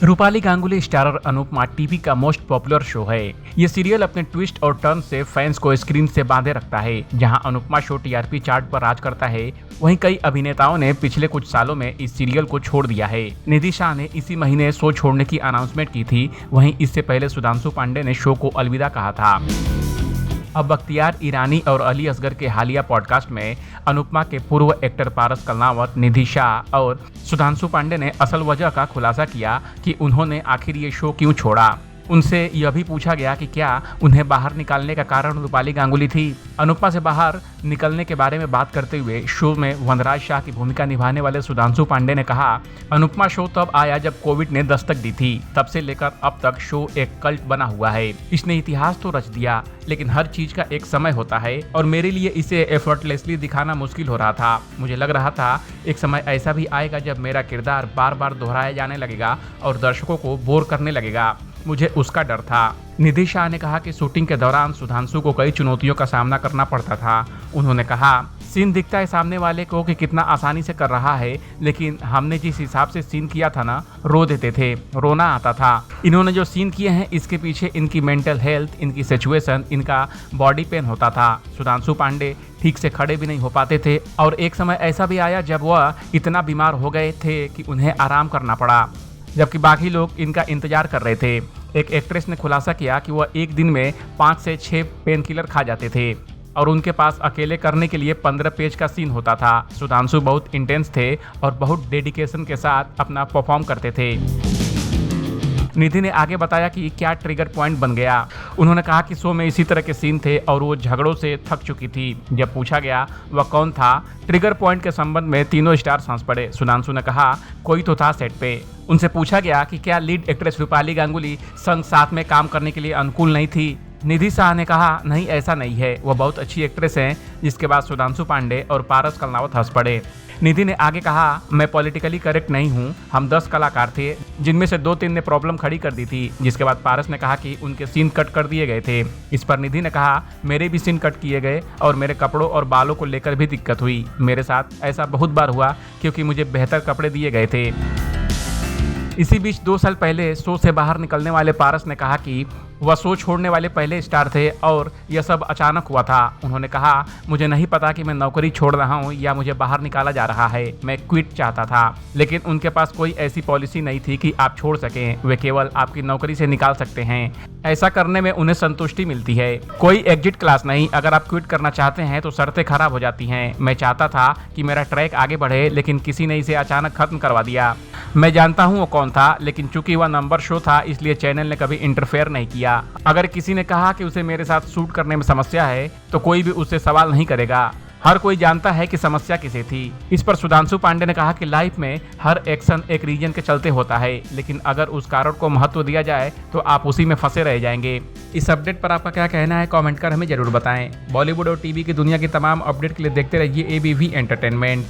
Rupali Ganguly starrer Anupama TV का most popular show है। ये सीरियल अपने ट्विस्ट और टर्न से फैंस को स्क्रीन से बांधे रखता है। जहां अनुपमा शो टीआरपी चार्ट पर राज करता है, वहीं कई अभिनेताओं ने पिछले कुछ सालों में इस सीरियल को छोड़ दिया है। निधि शाह ने इसी महीने शो छोड़ने की अनाउंसमेंट की थी। वहीं इससे पहले सुधांशु पांडे ने शो को अलविदा कहा था। अब बख्तियार ईरानी और अली असगर के हालिया पॉडकास्ट में अनुपमा के पूर्व एक्टर पारस कलनावत, निधि शाह और सुधांशु पांडे ने असल वजह का खुलासा किया कि उन्होंने आखिर ये शो क्यों छोड़ा। उनसे यह भी पूछा गया कि क्या उन्हें बाहर निकालने का कारण रूपाली गांगुली थी। अनुपमा से बाहर निकलने के बारे में बात करते हुए शो में वनराज शाह की भूमिका निभाने वाले सुधांशु पांडे ने कहा, अनुपमा शो तब आया जब कोविड ने दस्तक दी थी। तब से लेकर अब तक शो एक कल्ट बना हुआ है। इसने इतिहास तो रच दिया, लेकिन हर चीज का एक समय होता है और मेरे लिए इसे एफर्टलेसली दिखाना मुश्किल हो रहा था। मुझे लग रहा था एक समय ऐसा भी आएगा जब मेरा किरदार बार बार दोहराया जाने लगेगा और दर्शकों को बोर करने लगेगा। मुझे उसका डर था। निधि शाह ने कहा कि शूटिंग के दौरान सुधांशु को कई चुनौतियों का सामना करना पड़ता था। उन्होंने कहा, सीन दिखता है सामने वाले को कि कितना आसानी से कर रहा है, लेकिन हमने जिस हिसाब से सीन किया था ना, रो देते थे, रोना आता था। इन्होंने जो सीन किए हैं इसके पीछे इनकी मेंटल हेल्थ, इनकी सिचुएशन, इनका बॉडी पेन होता था। सुधांशु पांडे ठीक से खड़े भी नहीं हो पाते थे और एक समय ऐसा भी आया जब वह इतना बीमार हो गए थे कि उन्हें आराम करना पड़ा, जबकि बाकी लोग इनका इंतजार कर रहे थे। एक एक्ट्रेस ने खुलासा किया कि वह एक दिन में 5 से 6 पेन किलर खा जाते थे और उनके पास अकेले करने के लिए 15 पेज का सीन होता था। सुधांशु बहुत इंटेंस थे और बहुत डेडिकेशन के साथ अपना परफॉर्म करते थे। निधि ने आगे बताया कि क्या ट्रिगर पॉइंट बन गया। उन्होंने कहा कि शो में इसी तरह के सीन थे और वो झगड़ों से थक चुकी थी। जब पूछा गया वह कौन था, ट्रिगर पॉइंट के संबंध में तीनों स्टार सांस पड़े। सुधांशु ने कहा, कोई तो था सेट पे। उनसे पूछा गया कि क्या लीड एक्ट्रेस रूपाली गांगुली संग साथ में काम करने के लिए अनुकूल नहीं थी। निधि शाह ने कहा, नहीं ऐसा नहीं है, वह बहुत अच्छी एक्ट्रेस हैं। जिसके बाद सुधांशु पांडे और पारस कलनावत हंस पड़े। निधि ने आगे कहा, मैं पॉलिटिकली करेक्ट नहीं हूँ। हम 10 कलाकार थे जिनमें से 2-3 ने प्रॉब्लम खड़ी कर दी थी। जिसके बाद पारस ने कहा कि उनके सीन कट कर दिए गए थे। इस पर निधि ने कहा, मेरे भी सीन कट किए गए और मेरे कपड़ों और बालों को लेकर भी दिक्कत हुई। मेरे साथ ऐसा बहुत बार हुआ क्योंकि मुझे बेहतर कपड़े दिए गए थे। इसी बीच 2 साल पहले शो से बाहर निकलने वाले पारस ने कहा कि वह शो छोड़ने वाले पहले स्टार थे और यह सब अचानक हुआ था। उन्होंने कहा, मुझे नहीं पता कि मैं नौकरी छोड़ रहा हूं या मुझे बाहर निकाला जा रहा है। मैं क्विट चाहता था, लेकिन उनके पास कोई ऐसी पॉलिसी नहीं थी कि आप छोड़ सकें। वे केवल आपकी नौकरी से निकाल सकते हैं। ऐसा करने में उन्हें संतुष्टि मिलती है। कोई एग्जिट क्लास नहीं। अगर आप क्विट करना चाहते हैं तो शर्तें खराब हो जाती हैं। मैं चाहता था कि मेरा ट्रैक आगे बढ़े, लेकिन किसी ने इसे अचानक खत्म करवा दिया। मैं जानता हूँ वो कौन था, लेकिन चूंकि वह नंबर शो था इसलिए चैनल ने कभी इंटरफेयर नहीं किया। अगर किसी ने कहा कि उसे मेरे साथ शूट करने में समस्या है तो कोई भी उससे सवाल नहीं करेगा। हर कोई जानता है कि समस्या किसे थी। इस पर सुधांशु पांडे ने कहा कि लाइफ में हर एक्शन एक रीजन के चलते होता है, लेकिन अगर उस कारण को महत्व दिया जाए तो आप उसी में फंसे रह जाएंगे। इस अपडेट पर आपका क्या कहना है, कमेंट कर हमें जरूर बताएं। बॉलीवुड और टीवी की दुनिया की तमाम अपडेट के लिए देखते रहिए ABV एंटरटेनमेंट।